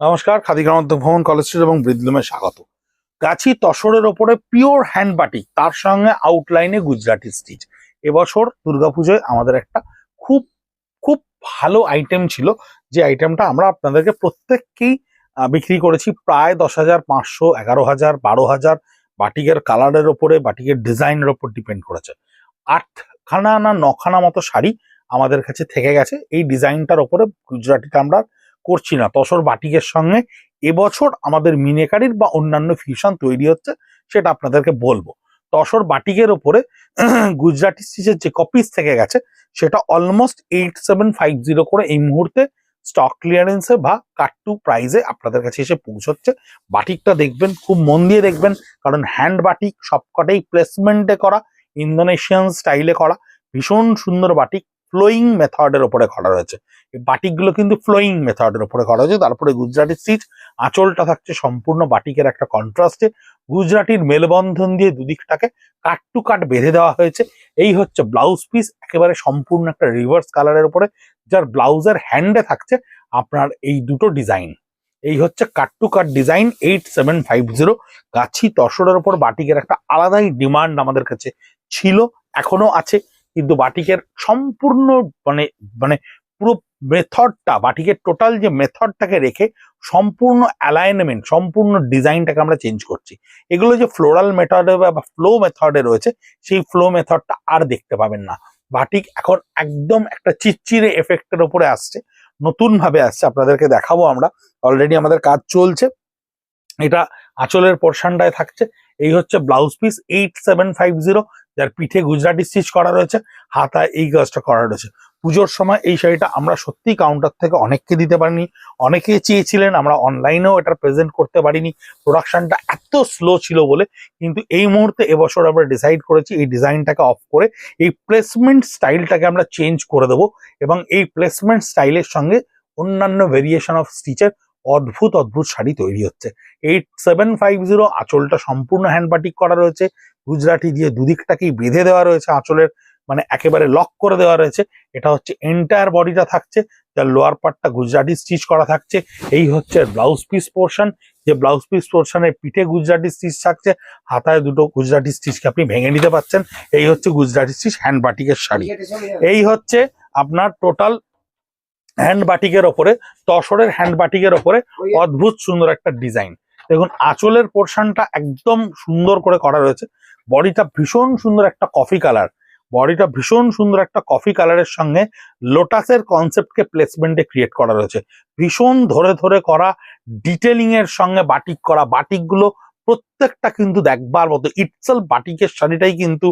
নমস্কার, খাদি গ্রামোদ্যোগ ভবন, college street এবং ব্রিদলুমে স্বাগত। গাছি তসরের ওপরে পিওর হ্যান্ড বাটিক, তার সঙ্গে আউটলাইনে গুজরাটি স্টিচ। এবছর দুর্গাপুজোয় আমাদের একটা খুব খুব ভালো আইটেম ছিল, যে আইটেমটা আমরা আপনাদেরকে প্রত্যেককেই বিক্রি করেছি প্রায় 10,500, 11,000, 12,000। বাটিকের কালারের ওপরে, বাটিকের ডিজাইনের ওপর ডিপেন্ড করেছে। 8খানা না 9খানা মতো শাড়ি আমাদের কাছে থেকে গেছে। এই ডিজাইনটার ওপরে গুজরাটিটা আমরা করছি না, তসর বাটিকের সঙ্গে এবছর আমাদের মিনেকারির বা অন্যান্য ফিউশন তৈরি হচ্ছে, সেটা আপনাদেরকে বলবো। তসর বাটিকের ওপরে গুজরাটি স্টিচের যে কপিস থেকে গেছে সেটা অলমোস্ট 8750 করে এই মুহূর্তে স্টক ক্লিয়ারেন্সে বা কাট টু প্রাইজে আপনাদের কাছে এসে পৌঁছচ্ছে। বাটিকটা দেখবেন, খুব মন দিয়ে দেখবেন, কারণ হ্যান্ড বাটিক সবকটাই প্লেসমেন্টে করা, ইন্দোনেশিয়ান স্টাইলে করা, ভীষণ সুন্দর বাটিক, ফ্লোয়িং মেথডের ওপরে করা রয়েছে। এই বাটিকগুলো কিন্তু ফ্লোয়িং মেথডের ওপরে করা হয়েছে। তারপরে গুজরাটি স্টিচ, আঁচলটা থাকছে সম্পূর্ণ বাটিকের একটা কন্ট্রাস্টে, গুজরাটির মেলবন্ধন দিয়ে দুদিকটাকে কাট টু কাট বেঁধে দেওয়া হয়েছে। এই হচ্ছে ব্লাউজ পিস, একেবারে সম্পূর্ণ একটা রিভার্স কালারের উপরে, যার ব্লাউজের হ্যান্ডে থাকছে আপনার এই দুটো ডিজাইন। এই হচ্ছে কাট টু কাট ডিজাইন 8750। গাছি তসরের ওপর বাটিকের একটা আলাদাই ডিমান্ড আমাদের কাছে ছিল, এখনো আছে, কিন্তু বাটিকের সম্পূর্ণ মানে মানে পুরো মেথডটা, বাটিকের টোটাল যে মেথডটাকে রেখে সম্পূর্ণ অ্যালাইনমেন্ট, সম্পূর্ণ ডিজাইনটাকে আমরা চেঞ্জ করছি। এগুলো যে ফ্লোরাল মেথডে বা ফ্লো মেথডে রয়েছে, সেই ফ্লো মেথডটা আর দেখতে পাবেন না। বাটিক এখন একদম একটা চিরচিরে এফেক্টের উপরে আসছে, নতুন ভাবে আসছে, আপনাদেরকে দেখাবো আমরা। অলরেডি আমাদের কাজ চলছে। এটা আঁচলের পোর্শনটায় থাকছে। এই হচ্ছে ব্লাউজ পিস 8750, যার পিঠে গুজরাটি স্টিচ করা রয়েছে, হাতায় এই কাজটা করা রয়েছে। পুজোর সময় এই শাড়িটা আমরা সত্যি কাউন্টার থেকে অনেককে দিতে পারিনি, অনেকে চেয়েছিলেন, আমরা অনলাইনেও এটা প্রেজেন্ট করতে পারিনি, প্রোডাকশনটা এত স্লো ছিল বলে। কিন্তু এই মুহূর্তে এবছর আমরা ডিসাইড করেছি এই ডিজাইনটাকে অফ করে এই প্লেসমেন্ট স্টাইলটাকে আমরা চেঞ্জ করে দেবো, এবং এই প্লেসমেন্ট স্টাইলের সঙ্গে অন্যান্য ভেরিয়েশন অফ স্টিচের অদ্ভুত অদ্ভুত শাড়ি তৈরি হচ্ছে। 8750, আঁচলটা সম্পূর্ণ হ্যান্ড বাটিক করা রয়েছে, গুজরাটি দিয়ে দুদিকটাকেই বেঁধে দেওয়া রয়েছে, আঁচলের মানে একেবারে লক করে দেওয়া রয়েছে। এটা হচ্ছে এন্টায়ার বডিটা থাকছে, যার লোয়ার পার্টটা গুজরাটি স্টিচ করা থাকছে। এই হচ্ছে ব্লাউজ পিস পোর্শন, যে ব্লাউজ পিস পোর্শনের পিঠে গুজরাটি স্টিচ থাকছে, হাতায় দুটো গুজরাটি স্টিচকে আপনি ভেঙে নিতে পারছেন। এই হচ্ছে গুজরাটি স্টিচ হ্যান্ড বাটিকের শাড়ি। এই হচ্ছে আপনার টোটাল হ্যান্ড বাটিকের ওপরে, তসরের হ্যান্ড বাটিকের ওপরে অদ্ভুত সুন্দর একটা ডিজাইন। দেখুন আঁচলের পোর্শনটা একদম সুন্দর করে করা রয়েছে। বডিটা ভীষণ সুন্দর একটা কফি কালার, বডিটা ভীষণ সুন্দর একটা কফি কালারের সঙ্গে লোটাসের কনসেপ্টকে প্লেসমেন্টে ক্রিয়েট করা রয়েছে। ভীষণ ধরে ধরে করা, ডিটেলিং এর সঙ্গে বাটিক করা, বাটিকগুলো প্রত্যেকটা কিন্তু দেখবার মতো। ইটসেলফ বাটিকের শাড়িটাই কিন্তু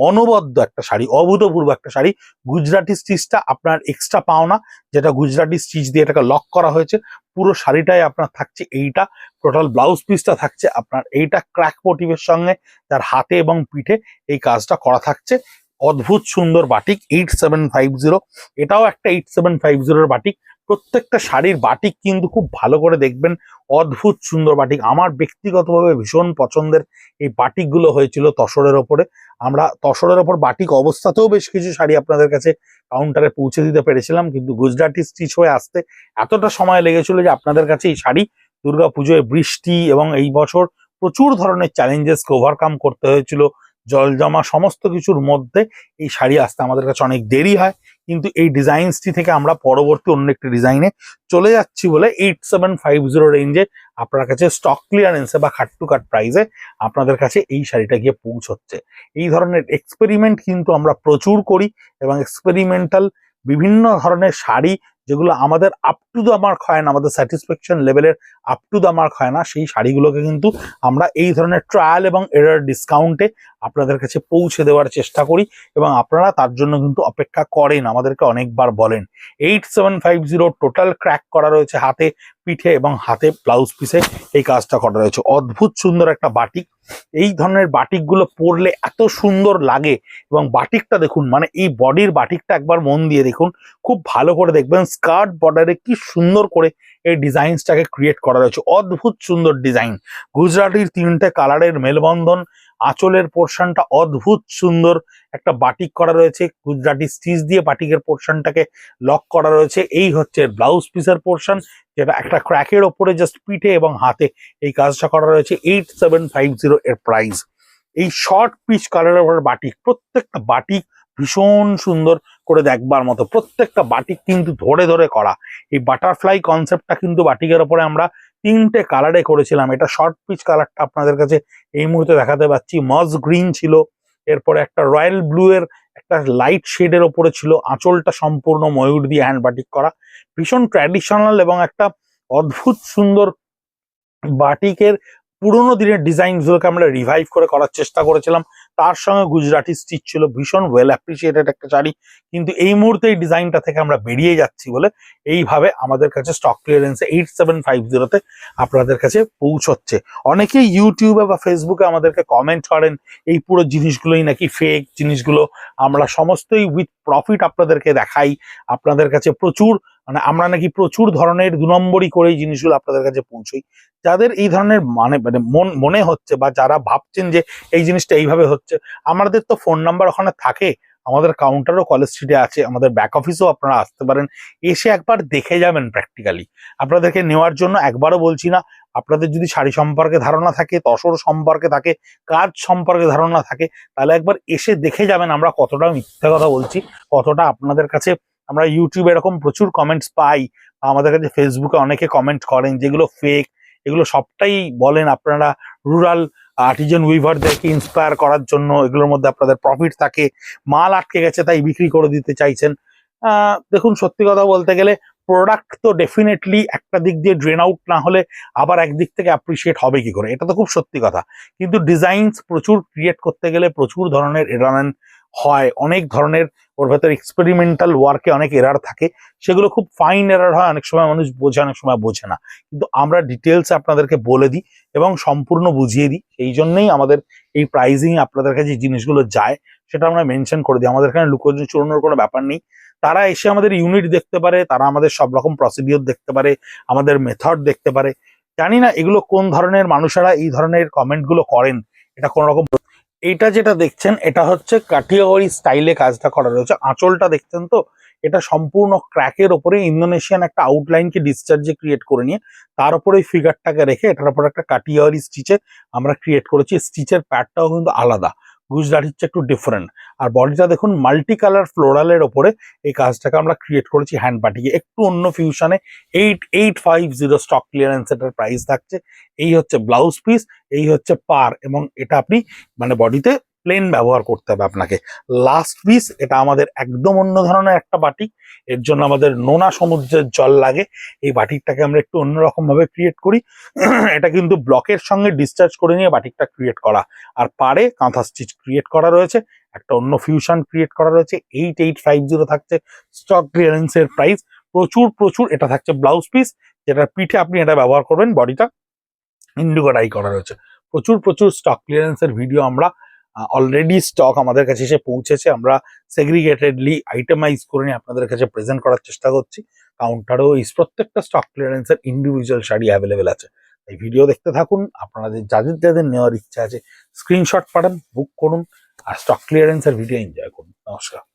অনবদ্য একটা শাড়ি, অভূতপূর্ব একটা শাড়ি। গুজরাটি স্টিচটা আপনার এক্সট্রা পাওনা, যেটা গুজরাটি স্টিচ দিয়ে এটাকে লক করা হয়েছে। পুরো শাড়িটাই আপনার থাকছে এইটা, টোটাল ব্লাউজ পিসটা থাকছে আপনার এইটা ক্র্যাক মোটিভের সঙ্গে, তার হাতে এবং পিঠে এই কাজটা করা থাকছে। অদ্ভুত সুন্দর বাটিক 8750, এটাও একটা 8750 বাটিক। প্রত্যেকটা শাড়ির বাটিক কিন্তু খুব ভালো করে দেখবেন, অদ্ভুত সুন্দর বাটিক। আমার ব্যক্তিগতভাবে ভীষণ পছন্দের এই বাটিকগুলো হয়েছিল তসরের ওপরে। আমরা তসরের ওপর বাটিক অবস্থাতেও বেশ কিছু শাড়ি আপনাদের কাছে কাউন্টারে পৌঁছে দিতে পেরেছিলাম, কিন্তু গুজরাটি স্টিচ হয়ে আসতে এতটা সময় লেগেছিল যে আপনাদের কাছে এই শাড়ি দুর্গাপুজোয় বৃষ্টি এবং এই বছর প্রচুর ধরনের চ্যালেঞ্জেসকে ওভারকাম করতে হয়েছিল, জল জমা সমস্ত কিছুর মধ্যে এই শাড়ি আসতে আমাদের কাছে অনেক দেরি হয়। কিন্তু এই ডিজাইনসটি থেকে আমরা পরবর্তী অন্য একটি ডিজাইনে চলে যাচ্ছি বলে 8750 রেঞ্জে আপনার কাছে স্টক ক্লিয়ারেন্সে বা কাট টু কাট প্রাইসে আপনাদের কাছে এই শাড়িটা গিয়ে পৌঁছচ্ছে। এই ধরনের এক্সপেরিমেন্ট কিন্তু আমরা প্রচুর করি, এবং এক্সপেরিমেন্টাল বিভিন্ন ধরনের শাড়ি যেগুলো আমাদের আপ টু দ্য মার্ক হয় না, আমাদের স্যাটিসফ্যাকশন লেভেলের আপ টু দ্য মার্ক হয় না, সেই শাড়িগুলোকে কিন্তু আমরা এই ধরনের ট্রায়াল এবং এরর ডিসকাউন্টে আপনাদের কাছে পৌঁছে দেওয়ার চেষ্টা করি, এবং আপনারা তার জন্য কিন্তু অপেক্ষা করেন, আমাদেরকে অনেকবার বলেন। 8750 টোটাল ক্র্যাক করা রয়েছে হাতে, পিঠে এবং হাতে ব্লাউজ পিসে এই কাজটা করা রয়েছে। অদ্ভুত সুন্দর একটা বাটিক। এই ধরনের বাটিকগুলো পরলে এত সুন্দর লাগে, এবং বাটিকটা দেখুন, মানে এই বডির বাটিকটা একবার মন দিয়ে দেখুন, খুব ভালো করে দেখবেন স্কার্ট বর্ডারে কি সুন্দর করে এই ডিজাইনসটাকে ক্রিয়েট করা রয়েছে। অদ্ভুত সুন্দর ডিজাইন, গুজরাটির 3টে কালারের মেলবন্ধন, আঁচলের পোর্শনটা অদ্ভুত সুন্দর একটা বাটিক করা রয়েছে, গুজরাটি স্টিচ দিয়ে বাটিকের পোর্শনটাকে লক করা রয়েছে। এই হচ্ছে ব্লাউজ পিসের পোর্শন, যেটা একটা ক্র্যাকের ওপরে জাস্ট পিঠে এবং হাতে এই কাজটা করা রয়েছে। 8750 এর প্রাইস। এই শর্ট পিচ কালারের উপর বাটিক, প্রত্যেকটা বাটিক ভীষণ সুন্দর করে দেখবার মতো, প্রত্যেকটা বাটিক কিন্তু ধরে ধরে করা। এই বাটারফ্লাই কনসেপ্টটা কিন্তু বাটিকের ওপরে আমরা 3টে কালারে করেছিলাম। এটা শর্ট পিচ কালারটা আপনাদের কাছে এই মুহূর্তে দেখাতে পাচ্ছি, মজ গ্রিন ছিল, এরপরে একটা রয়্যাল ব্লু এর একটা লাইট শেডের ওপরে ছিল। আঁচলটা সম্পূর্ণ ময়ূর দিয়ে হ্যান্ড বাটিক করা, ভীষণ ট্র্যাডিশনাল এবং একটা অদ্ভুত সুন্দর বাটিকের পুরোনো দিনের ডিজাইনগুলোকে আমরা রিভাইভ করে করার চেষ্টা করেছিলাম। তার সঙ্গে গুজরাটি স্টিচ ছিল, ভীষণ ওয়েল অ্যাপ্রিসিয়েটেড একটা শাড়ি। কিন্তু এই মুহূর্তে এই ডিজাইনটা থেকে আমরা বেরিয়ে যাচ্ছি বলে এইভাবে আমাদের কাছে স্টক ক্লিয়ারেন্সে 8750 আপনাদের কাছে পৌঁছচ্ছে। অনেকেই ইউটিউবে বা ফেসবুকে আমাদেরকে কমেন্ট করেন এই পুরো জিনিসগুলোই নাকি ফেক, জিনিসগুলো আমরা সমস্তই উইথ প্রফিট আপনাদেরকে দেখাই, আপনাদের কাছে প্রচুর মানে আমরা নাকি প্রচুর ধরনের 2 নম্বরই করে এই জিনিসগুলো আপনাদের কাছে পৌঁছই। যাদের এই ধরনের মানে মনে হচ্ছে বা যারা ভাবছেন যে এই জিনিসটা এইভাবে হচ্ছে, আমাদের তো ফোন নাম্বার ওখানে থাকে, আমাদের কাউন্টারও কলেজ স্ট্রিটে আছে, আমাদের ব্যাক অফিসেও আপনারা আসতে পারেন, এসে একবার দেখে যাবেন প্র্যাকটিক্যালি। আপনাদেরকে নেওয়ার জন্য একবারও বলছি না। আপনাদের যদি শাড়ি সম্পর্কে ধারণা থাকে, তসর সম্পর্কে থাকে, কাজ সম্পর্কে ধারণা থাকে, তাহলে একবার এসে দেখে যাবেন আমরা কতটা মিথ্যা কথা বলছি, কতটা আপনাদের কাছে। আমরা ইউটিউবে এরকম প্রচুর কমেন্টস পাই, আমাদের কাছে ফেসবুকে অনেকে কমেন্ট করেন যেগুলো ফেক, এগুলো সবটাই বলেন আপনারা রুরাল আর্টিজান উইভারদেরকে ইন্সপায়ার করার জন্য, এগুলোর মধ্যে আপনাদের প্রফিট থাকে, মাল আটকে গেছে তাই বিক্রি করে দিতে চাইছেন। দেখুন, সত্যি কথা বলতে গেলে প্রোডাক্ট তো ডেফিনেটলি একটা দিক দিয়ে ড্রেন আউট না হলে আবার একদিক থেকে অ্যাপ্রিসিয়েট হবে কি করে, এটা তো খুব সত্যি কথা। কিন্তু ডিজাইনস প্রচুর ক্রিয়েট করতে গেলে প্রচুর ধরনের এরার হয়, অনেক ধরনের ওর ভেতরে এক্সপেরিমেন্টাল ওয়ার্কে অনেক এরার থাকে, সেগুলো খুব ফাইন এরার হয়, অনেক সময় মানুষ বোঝে, অনেক সময় বোঝে না। কিন্তু আমরা ডিটেলস আপনাদেরকে বলে দিই এবং সম্পূর্ণ বুঝিয়ে দিই, এই জন্যই আমাদের এই প্রাইজিং আপনাদের কাছে জিনিসগুলো যায় সেটা আমরা মেনশন করে দিই। আমাদের এখানে লুকোচুরি চুরানোর কোনো ব্যাপার নেই। তারা এসে আমাদের ইউনিট দেখতে পারে, তারা আমাদের সব রকম প্রসিডিওর দেখতে পারে, আমাদের মেথড দেখতে পারে। জানি না এগুলো কোন ধরনের মানুষেরা এই ধরনের কমেন্টগুলো করেন, এটা কোন রকম। এইটা যেটা দেখছেন এটা হচ্ছে কাঠিয়াওয়াড়ি স্টাইলে কাজটা করা রয়েছে। আঁচলটা দেখছেন তো, এটা সম্পূর্ণ ক্র্যাকের ওপরে ইন্দোনেশিয়ান একটা আউটলাইনকে ডিসচার্জে ক্রিয়েট করে নিয়ে তার উপরে ওই ফিগারটাকে রেখে এটার উপর একটা কাঠিয়াওয়াড়ি স্টিচে আমরা ক্রিয়েট করেছি। স্টিচের প্যাডটাও কিন্তু আলাদা, গুজরাটির চেয়ে একটু ডিফারেন্ট। আর বডিটা দেখুন মাল্টি কালার ফ্লোরালের ওপরে এই কাজটাকে আমরা ক্রিয়েট করেছি হ্যান্ড বাটিকে, একটু অন্য ফিউশনে। 8850 স্টক ক্লিয়ারেন্স এটার প্রাইস থাকছে। এই হচ্ছে ব্লাউজ পিস, এই হচ্ছে পার, এবং এটা আপনি মানে বডিতে প্লেন ব্যবহার করতে হবে আপনাকে। লাস্ট পিস, এটা আমাদের একদম অন্য ধরনের একটা বাটিক, এর জন্য আমাদের নোনা সমুদ্রের জল লাগে। এই বাটিকটাকে আমরা একটু অন্যরকম ভাবে ক্রিয়েট করি। এটা কিন্তু ব্লকের সঙ্গে ডিসচার্জ করে নিয়ে বাটিকটা ক্রিয়েট করা। আর পারে কাঁথা স্টিচ ক্রিয়েট করা রয়েছে, একটা অন্য ফিউশন ক্রিয়েট করা রয়েছে। 8850 থাকছে স্টক ক্লিয়ারেন্স এর প্রাইস। প্রচুর প্রচুর এটা থাকছে ব্লাউজ পিস, যেটার পিঠে আপনি এটা ব্যবহার করবেন, বডিটা ইন্ডিগো ডাই করা রয়েছে। প্রচুর প্রচুর স্টক ক্লিয়ারেন্সের ভিডিও আমরা অলরেডি স্টক আমাদের কাছে এসে পৌঁছেছে, আমরা সেগ্রিগেটেডলি আইটেমাইজ করে নিয়ে আপনাদের কাছে প্রেজেন্ট করার চেষ্টা করছি। কাউন্টারও এই প্রত্যেকটা স্টক ক্লিয়ারেন্সের ইন্ডিভিজুয়াল শাড়ি অ্যাভেলেবেল আছে। এই ভিডিও দেখতে থাকুন, আপনাদের যাদের যাদের নেওয়ার ইচ্ছা আছে স্ক্রিনশট পাঠান, বুক করুন, আর স্টক ক্লিয়ারেন্সের ভিডিও এনজয় করুন। নমস্কার।